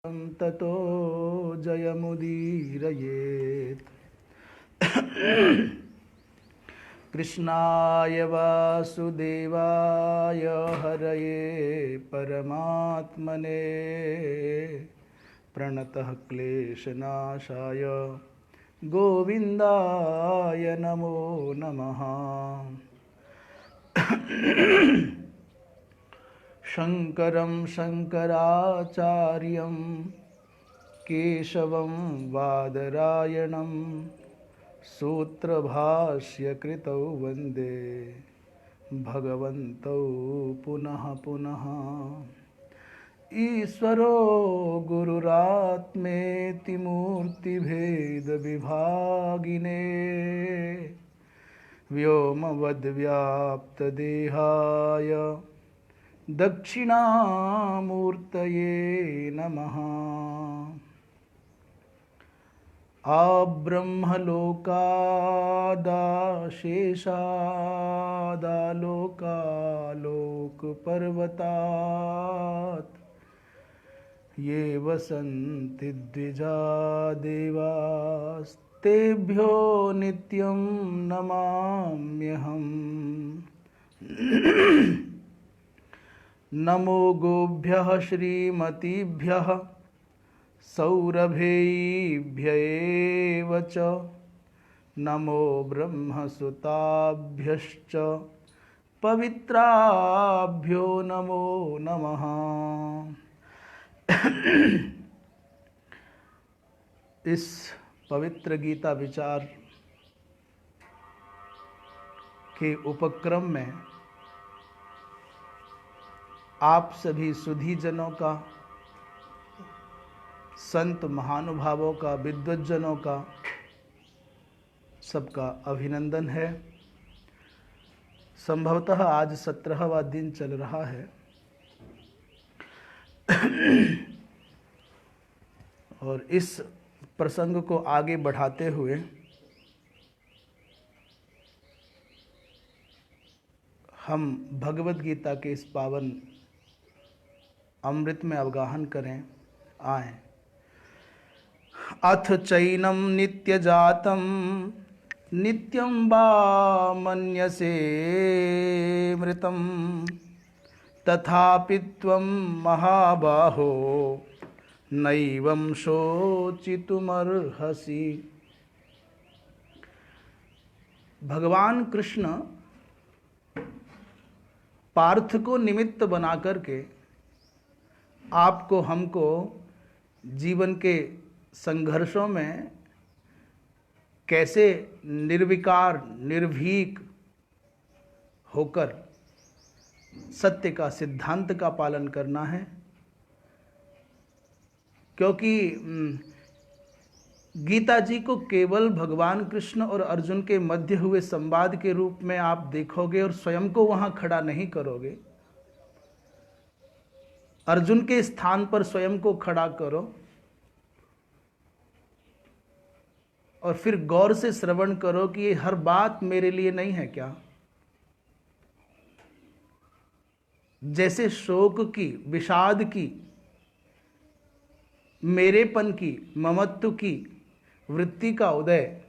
ततो जयमुदीरयेत्। कृष्णाय वासुदेवाय हरये परमात्मने प्रणतः क्लेशनाशाय गोविन्दाय नमो नमः। शङ्करं शङ्कराचार्यं केशवं बादरायणं सूत्रभाष्यकृतौ वन्दे भगवन्तौ पुनः पुनः। ईश्वरो गुरुरात्मेति मूर्तिभेदविभागिने व्योमवद्व्याप्तदेहाय दक्षिणामूर्तये नमः। आब्रह्मलोकादाशेषादालोकालोकपर्वतात् ये वसन्ति द्विजा देवास्तेभ्यो नित्यं नमाम्यहम्। नमो गोभ्यः श्रीमतीभ्यः सौरभेयीभ्य एव च नमो ब्रह्मसुताभ्यश्च पवित्राभ्यो नमो नमः। इस पवित्र गीता विचार के उपक्रम में आप सभी सुधी जनों का, संत महानुभावों का, विद्वज्जनों का सबका अभिनंदन है। संभवतः आज 17वां दिन चल रहा है और इस प्रसंग को आगे बढ़ाते हुए हम भगवत गीता के इस पावन अमृत में अवगाहन करें आए। अथ चैनम नित्यजातं नित्यं वा मन्यसे मृतं तथापि त्वं महाबाहो नैवं शोचितुमर्हसि। भगवान कृष्ण पार्थ को निमित्त बना करके आपको हमको जीवन के संघर्षों में कैसे निर्विकार निर्भीक होकर सत्य का सिद्धांत का पालन करना है। क्योंकि गीता जी को केवल भगवान कृष्ण और अर्जुन के मध्य हुए संवाद के रूप में आप देखोगे और स्वयं को वहां खड़ा नहीं करोगे। अर्जुन के स्थान पर स्वयं को खड़ा करो और फिर गौर से श्रवण करो कि ये हर बात मेरे लिए नहीं है क्या। जैसे शोक की, विषाद की, मेरेपन की, ममत्व की वृत्ति का उदय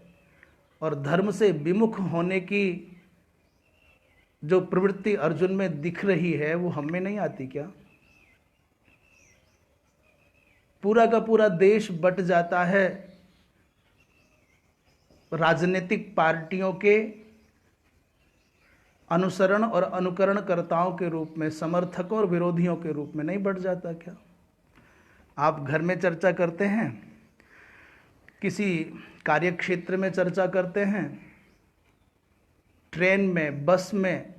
और धर्म से विमुख होने की जो प्रवृत्ति अर्जुन में दिख रही है वो हम में नहीं आती क्या। पूरा का पूरा देश बट जाता है राजनीतिक पार्टियों के अनुसरण और अनुकरणकर्ताओं के रूप में, समर्थकों और विरोधियों के रूप में नहीं बट जाता क्या। आप घर में चर्चा करते हैं, किसी कार्यक्षेत्र में चर्चा करते हैं, ट्रेन में, बस में,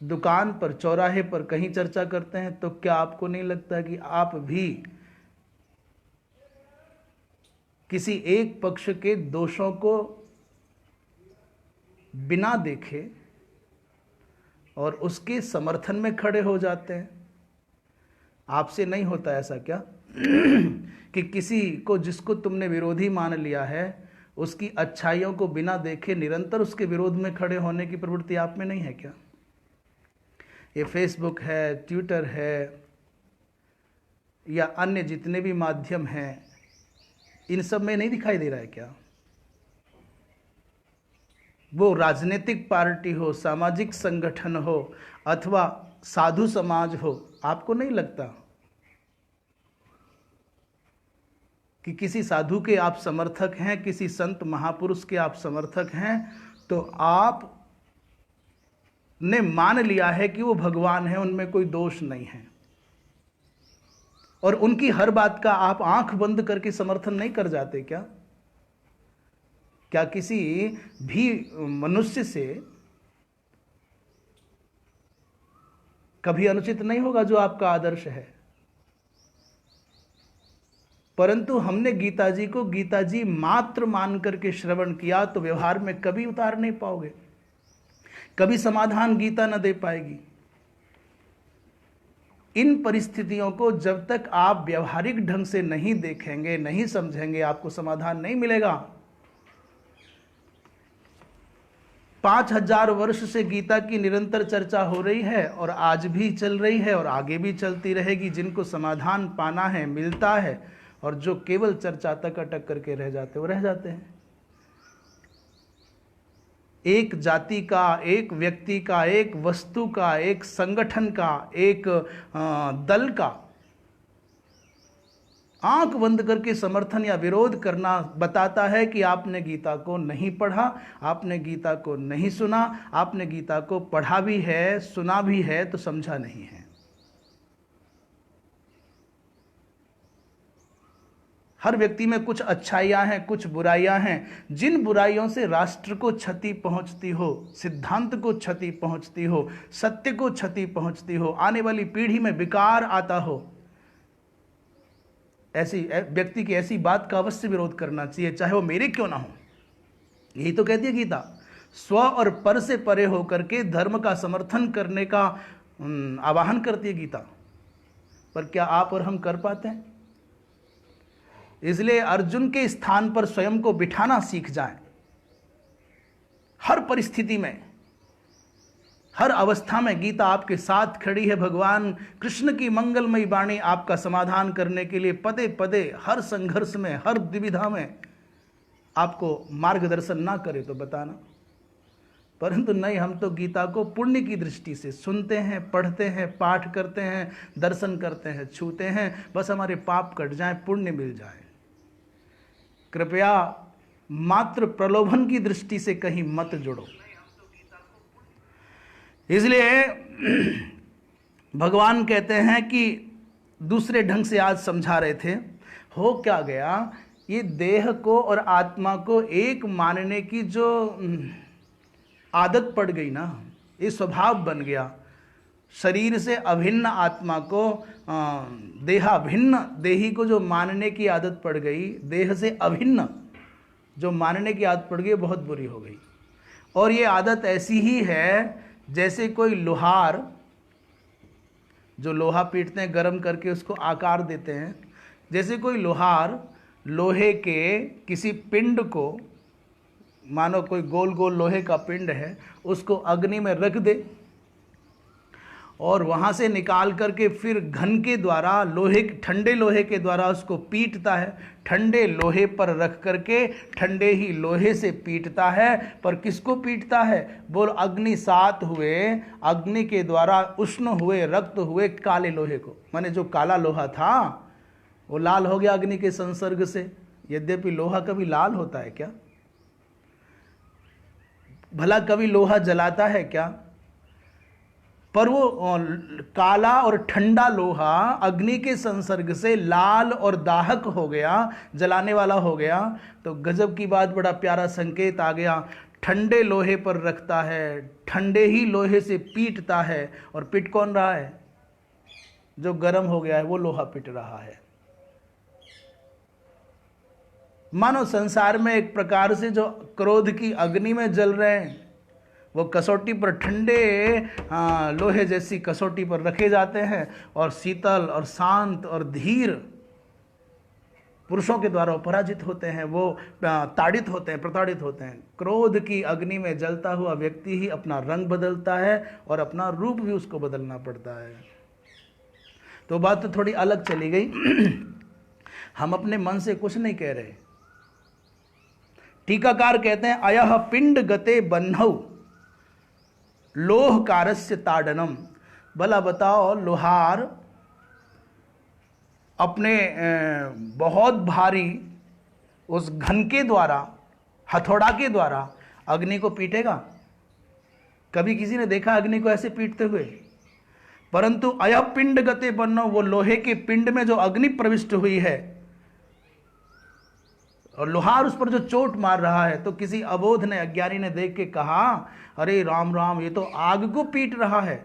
दुकान पर, चौराहे पर कहीं चर्चा करते हैं, तो क्या आपको नहीं लगता कि आप भी किसी एक पक्ष के दोषों को बिना देखे और उसके समर्थन में खड़े हो जाते हैं। आपसे नहीं होता ऐसा क्या कि किसी को, जिसको तुमने विरोधी मान लिया है, उसकी अच्छाइयों को बिना देखे निरंतर उसके विरोध में खड़े होने की प्रवृत्ति आप में नहीं है क्या। ये फेसबुक है, ट्विटर है, या अन्य जितने भी माध्यम हैं, इन सब में नहीं दिखाई दे रहा है क्या? वो राजनीतिक पार्टी हो, सामाजिक संगठन हो, अथवा साधु समाज हो, आपको नहीं लगता कि किसी साधु के आप समर्थक हैं, किसी संत महापुरुष के आप समर्थक हैं, तो आप ने मान लिया है कि वो भगवान है, उनमें कोई दोष नहीं है, और उनकी हर बात का आप आंख बंद करके समर्थन नहीं कर जाते क्या? क्या किसी भी मनुष्य से कभी अनुचित नहीं होगा जो आपका आदर्श है? परंतु हमने गीता जी को गीता जी मात्र मान करके श्रवण किया तो व्यवहार में कभी उतार नहीं पाओगे, कभी समाधान गीता न दे पाएगी। इन परिस्थितियों को जब तक आप व्यवहारिक ढंग से नहीं देखेंगे, नहीं समझेंगे, आपको समाधान नहीं मिलेगा। 5000 वर्ष से गीता की निरंतर चर्चा हो रही है और आज भी चल रही है और आगे भी चलती रहेगी। जिनको समाधान पाना है मिलता है, और जो केवल चर्चा तक अटक करके रह जाते वो रह जाते हैं। एक जाति का, एक व्यक्ति का, एक वस्तु का, एक संगठन का, एक दल का आंख बंद करके समर्थन या विरोध करना बताता है कि आपने गीता को नहीं पढ़ा, आपने गीता को नहीं सुना, आपने गीता को पढ़ा भी है, सुना भी है, तो समझा नहीं है। हर व्यक्ति में कुछ अच्छाइयां हैं, कुछ बुराइयां हैं। जिन बुराइयों से राष्ट्र को क्षति पहुंचती हो, सिद्धांत को क्षति पहुंचती हो, सत्य को क्षति पहुंचती हो, आने वाली पीढ़ी में विकार आता हो, ऐसी व्यक्ति की ऐसी बात का अवश्य विरोध करना चाहिए, चाहे वो मेरे क्यों ना हो। यही तो कहती है गीता, स्व और पर से परे होकर के धर्म का समर्थन करने का आवाहन करती है गीता। पर क्या आप और हम कर पाते हैं? इसलिए अर्जुन के स्थान पर स्वयं को बिठाना सीख जाएं। हर परिस्थिति में, हर अवस्था में गीता आपके साथ खड़ी है। भगवान कृष्ण की मंगलमयी वाणी आपका समाधान करने के लिए पदे पदे, हर संघर्ष में, हर दुविधा में आपको मार्गदर्शन ना करे तो बताना। परंतु नहीं, हम तो गीता को पुण्य की दृष्टि से सुनते हैं, पढ़ते हैं, पाठ करते हैं, दर्शन करते हैं, छूते हैं, बस हमारे पाप कट जाएं, पुण्य मिल जाए। कृपया मात्र प्रलोभन की दृष्टि से कहीं मत जुड़ो। इसलिए भगवान कहते हैं कि दूसरे ढंग से आज समझा रहे थे, हो क्या गया, ये देह को और आत्मा को एक मानने की जो आदत पड़ गई ना, ये स्वभाव बन गया। शरीर से अभिन्न आत्मा को, देहाभिन्न देही को जो मानने की आदत पड़ गई, देह से अभिन्न जो मानने की आदत पड़ गई, बहुत बुरी हो गई। और ये आदत ऐसी ही है जैसे कोई लोहार, जो लोहा पीटते हैं गर्म करके उसको आकार देते हैं, जैसे कोई लोहार लोहे के किसी पिंड को, मानो कोई गोल गोल लोहे का पिंड है, उसको अग्नि में रख दे और वहाँ से निकाल करके फिर घन के द्वारा, लोहे, ठंडे लोहे के द्वारा उसको पीटता है। ठंडे लोहे पर रख करके ठंडे ही लोहे से पीटता है। पर किसको पीटता है? बोल, अग्नि सात हुए, अग्नि के द्वारा उष्ण हुए, रक्त हुए काले लोहे को। माने जो काला लोहा था वो लाल हो गया अग्नि के संसर्ग से। यद्यपि लोहा कभी लाल होता है क्या? भला कभी लोहा जलाता है क्या? पर वो काला और ठंडा लोहा अग्नि के संसर्ग से लाल और दाहक हो गया, जलाने वाला हो गया। तो गजब की बात, बड़ा प्यारा संकेत आ गया। ठंडे लोहे पर रखता है, ठंडे ही लोहे से पीटता है। और पीट कौन रहा है? जो गर्म हो गया है वो लोहा पीट रहा है। मानो संसार में एक प्रकार से जो क्रोध की अग्नि में जल रहे हैं, वो कसौटी पर ठंडे लोहे जैसी कसौटी पर रखे जाते हैं, और शीतल और शांत और धीर पुरुषों के द्वारा पराजित होते हैं, वो ताड़ित होते हैं, प्रताड़ित होते हैं। क्रोध की अग्नि में जलता हुआ व्यक्ति ही अपना रंग बदलता है और अपना रूप भी उसको बदलना पड़ता है। तो बात तो थोड़ी अलग चली गई। हम अपने मन से कुछ नहीं कह रहे। टीकाकार कहते हैं अयह पिंड गते बन्हौ लोह कारस्य ताड़नम। भला बताओ, लोहार अपने बहुत भारी उस घन के द्वारा, हथौड़ा के द्वारा अग्नि को पीटेगा? कभी किसी ने देखा अग्नि को ऐसे पीटते हुए? परंतु अयह पिंड गते बन्नो, वो लोहे के पिंड में जो अग्नि प्रविष्ट हुई है और लोहार उस पर जो चोट मार रहा है, तो किसी अबोध ने, अज्ञानी ने देख के कहा, अरे राम राम, ये तो आग को पीट रहा है।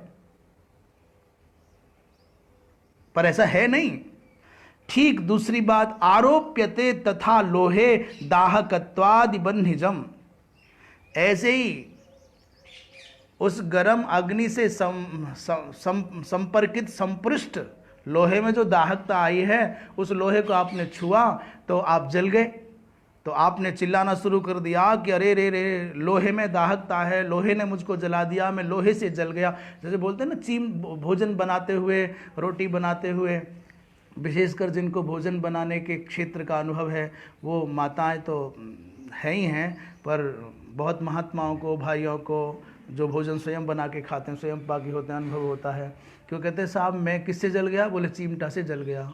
पर ऐसा है नहीं। ठीक दूसरी बात, आरोप्यते तथा लोहे दाहकत्वादि बन्हिजम। ऐसे ही उस गर्म अग्नि से संपर्कित संपृष्ट लोहे में जो दाहकता आई है, उस लोहे को आपने छुआ तो आप जल गए। तो आपने चिल्लाना शुरू कर दिया कि अरे रे रे, लोहे में दाहकता है, लोहे ने मुझको जला दिया, मैं लोहे से जल गया। जैसे बोलते हैं ना, भोजन बनाते हुए, रोटी बनाते हुए, विशेषकर जिनको भोजन बनाने के क्षेत्र का अनुभव है, वो माताएं तो है ही हैं, पर बहुत महात्माओं को, भाइयों को जो भोजन स्वयं बना के खाते हैं, स्वयं पाकी होते हैं, अनुभव होता है। क्यों कहते हैं साहब मैं किससे जल गया? बोले चिमटा से जल गया।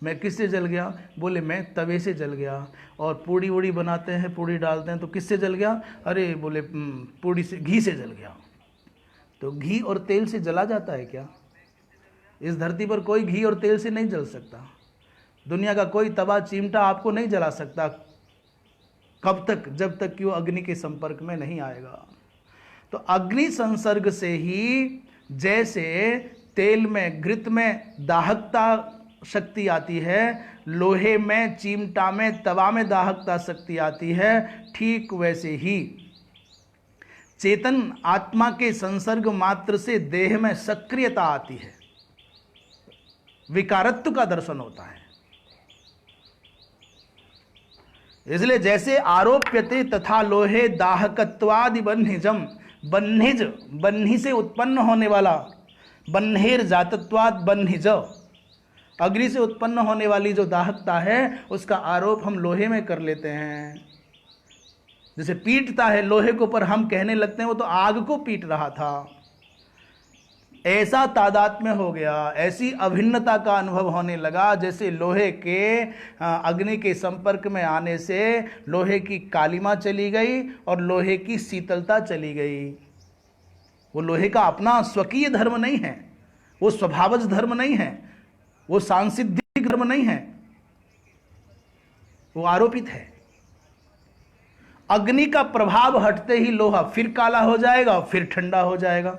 मैं किससे जल गया? बोले मैं तवे से जल गया। और पूड़ी वूड़ी बनाते हैं, पूड़ी डालते हैं, तो किससे जल गया? अरे बोले पूड़ी से, घी से जल गया। तो घी और तेल से जला जाता है क्या? इस धरती पर कोई घी और तेल से नहीं जल सकता। दुनिया का कोई तवा चिमटा आपको नहीं जला सकता। कब तक? जब तक कि वो अग्नि के संपर्क में नहीं आएगा। तो अग्नि संसर्ग से ही जैसे तेल में, घृत में दाहकता शक्ति आती है, लोहे में, चिमटा में, तवा में दाहकता शक्ति आती है, ठीक वैसे ही चेतन आत्मा के संसर्ग मात्र से देह में सक्रियता आती है, विकारत्व का दर्शन होता है। इसलिए जैसे आरोप्यते तथा लोहे दाहकत्वादि बन्हिजम, बन्हिज, बन्ही से उत्पन्न होने वाला, बन्हेर जातत्वाद बन्हिज, अग्नि से उत्पन्न होने वाली जो दाहकता है, उसका आरोप हम लोहे में कर लेते हैं। जैसे पीटता है लोहे को, पर हम कहने लगते हैं वो तो आग को पीट रहा था। ऐसा तादात्म्य हो गया, ऐसी अभिन्नता का अनुभव होने लगा, जैसे लोहे के अग्नि के संपर्क में आने से लोहे की कालिमा चली गई और लोहे की शीतलता चली गई। वो लोहे का अपना स्वकीय धर्म नहीं है, वो स्वभावज धर्म नहीं है, वो सांसिद्धिक धर्म नहीं है, वो आरोपित है। अग्नि का प्रभाव हटते ही लोहा फिर काला हो जाएगा, फिर ठंडा हो जाएगा।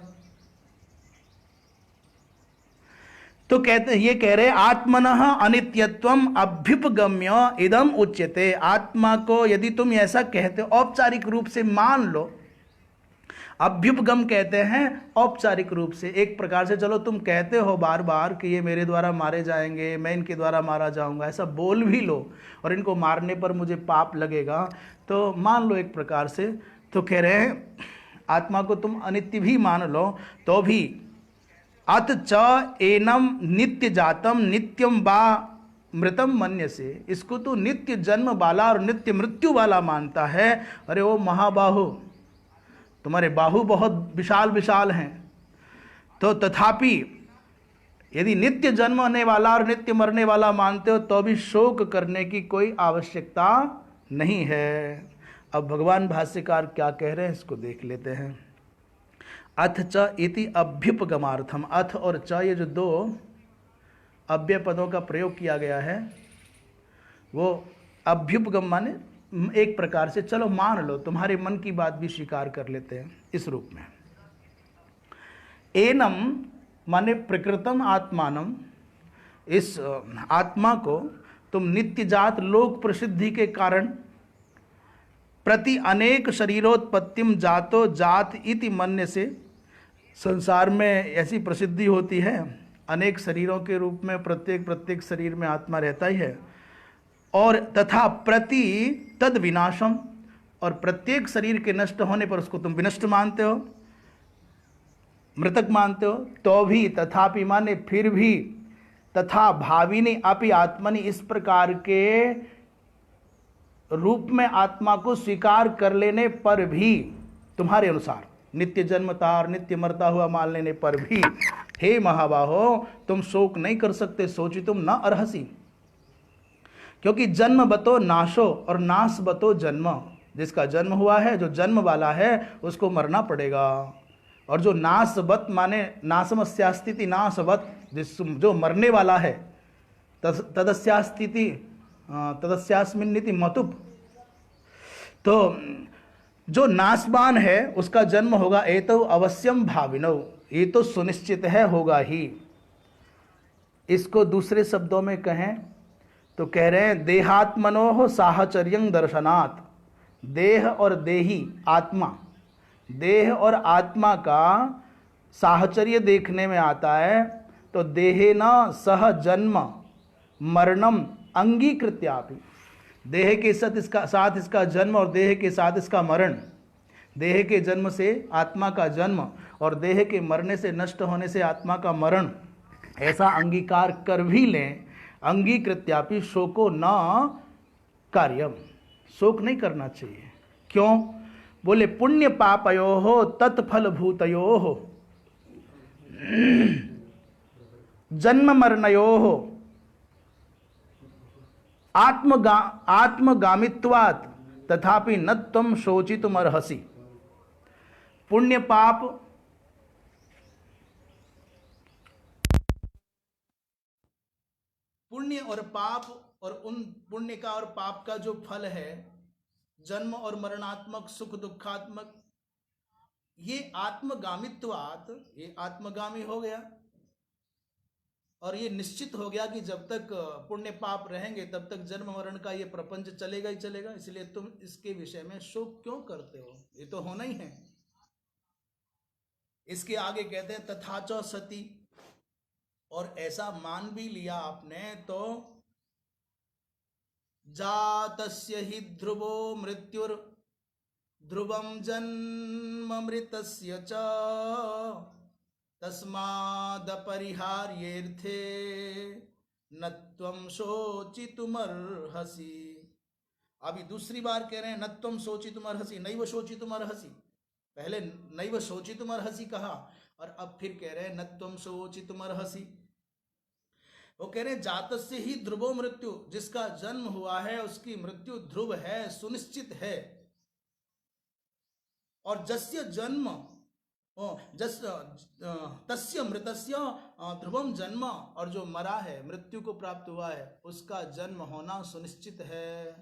तो कहते, ये कह रहे आत्मनः अनित्यत्वम अभ्युपगम्य इदम उच्यते। आत्मा को यदि तुम ऐसा कहते हो, औपचारिक रूप से मान लो, अभ्युपगम कहते हैं औपचारिक रूप से, एक प्रकार से चलो तुम कहते हो बार बार कि ये मेरे द्वारा मारे जाएंगे, मैं इनके द्वारा मारा जाऊंगा, ऐसा बोल भी लो और इनको मारने पर मुझे पाप लगेगा, तो मान लो एक प्रकार से। तो कह रहे हैं आत्मा को तुम अनित्य भी मान लो तो भी, अत च एनम नित्य जातम नित्यम बा मृतम मन्य से, इसको तो नित्य जन्म वाला और नित्य मृत्यु वाला मानता है। अरे ओ महाबाहु, तुम्हारे बाहु बहुत विशाल विशाल हैं, तो तथापि यदि नित्य जन्म होने वाला और नित्य मरने वाला मानते हो तो भी शोक करने की कोई आवश्यकता नहीं है। अब भगवान भाष्यकार क्या कह रहे हैं इसको देख लेते हैं। अथ च इति अभ्युपगमार्थम, अथ और च, ये जो दो अव्यय पदों का प्रयोग किया गया है, वो अभ्युपगम माने एक प्रकार से चलो मान लो, तुम्हारे मन की बात भी स्वीकार कर लेते हैं इस रूप में। एनम माने प्रकृतम आत्मानम, इस आत्मा को तुम नित्य जात लोक प्रसिद्धि के कारण प्रति अनेक शरीरोत्पत्तिम जातो जात इति मन्य से, संसार में ऐसी प्रसिद्धि होती है, अनेक शरीरों के रूप में प्रत्येक शरीर में आत्मा रहता ही है, और तथा प्रति तद विनाशम, और प्रत्येक शरीर के नष्ट होने पर उसको तुम विनष्ट मानते हो, मृतक मानते हो, तो भी तथापि माने फिर भी तथा भाविनी अपि आत्मनि, इस प्रकार के रूप में आत्मा को स्वीकार कर लेने पर भी, तुम्हारे अनुसार नित्य जन्मतार नित्य मरता हुआ मान लेने पर भी, हे महाबाहो, तुम शोक नहीं कर सकते। सोची तुम न अर्हसी, क्योंकि जन्म बतो नाशो और नाश बतो जन्म। जिसका जन्म हुआ है, जो जन्म वाला है, उसको मरना पड़ेगा। और जो नाशवत माने नाशमस्यास्थिति नाशवत, जो मरने वाला है, तदस्यास्थिति तदस्यास्मिन्निति मतुप, तो जो नाशवान है उसका जन्म होगा। ये तो अवश्यम भाविनो, ये तो सुनिश्चित है, होगा ही। इसको दूसरे शब्दों में कहें तो कह रहे हैं देहात्मनो साहचर्यं दर्शनात्। देह और देही आत्मा, देह और आत्मा का साहचर्य देखने में आता है। तो देहेन सह जन्म मरणम अंगीकृत्यापि, देह के साथ इसका जन्म और देह के साथ इसका मरण, देह के जन्म से आत्मा का जन्म और देह के मरने से, नष्ट होने से आत्मा का मरण, ऐसा अंगीकार कर भी लें, अंगीकृत्यापि शोको न कार्यम, शोक नहीं करना चाहिए। क्यों? बोले पुण्य पापयो हो तत्फल भूतयो हो जन्म मरणयो हो आत्मगामित्वात् तथापि न त्वं शोचितुमर्हसि। पुण्य पाप, पुण्य और पाप, और उन पुण्य का और पाप का जो फल है, जन्म और मरणात्मक, सुख दुखात्मक, ये आत्मगामित्वात्, ये आत्मगामी हो गया। और ये निश्चित हो गया कि जब तक पुण्य पाप रहेंगे तब तक जन्म मरण का ये प्रपंच चलेगा ही चलेगा। इसलिए तुम इसके विषय में शोक क्यों करते हो? ये तो होना ही है। इसके आगे कहते हैं तथाच सती, और ऐसा मान भी लिया आपने तो जातस्य हि ध्रुवो मृत्युर ध्रुवम जन्म मृतस्य च तस्माद परिहार्येर्थे न त्वं शोचितुमर्हसि। अभी दूसरी बार कह रहे हैं न त्वं शोचितुमर्हसि, नैव शोचितुमर्हसि। पहले नैव शोचितुमर्हसि कहा और अब फिर कह रहे हैं न त्वं शोचितुमर्हसि। वो कह रहे हैं जातस्य ही ध्रुवो मृत्यु, जिसका जन्म हुआ है उसकी मृत्यु ध्रुव है, सुनिश्चित है। और जस्य जन्म तस्य मृतस्य ध्रुवम जन्म, और जो मरा है, मृत्यु को प्राप्त हुआ है, उसका जन्म होना सुनिश्चित है।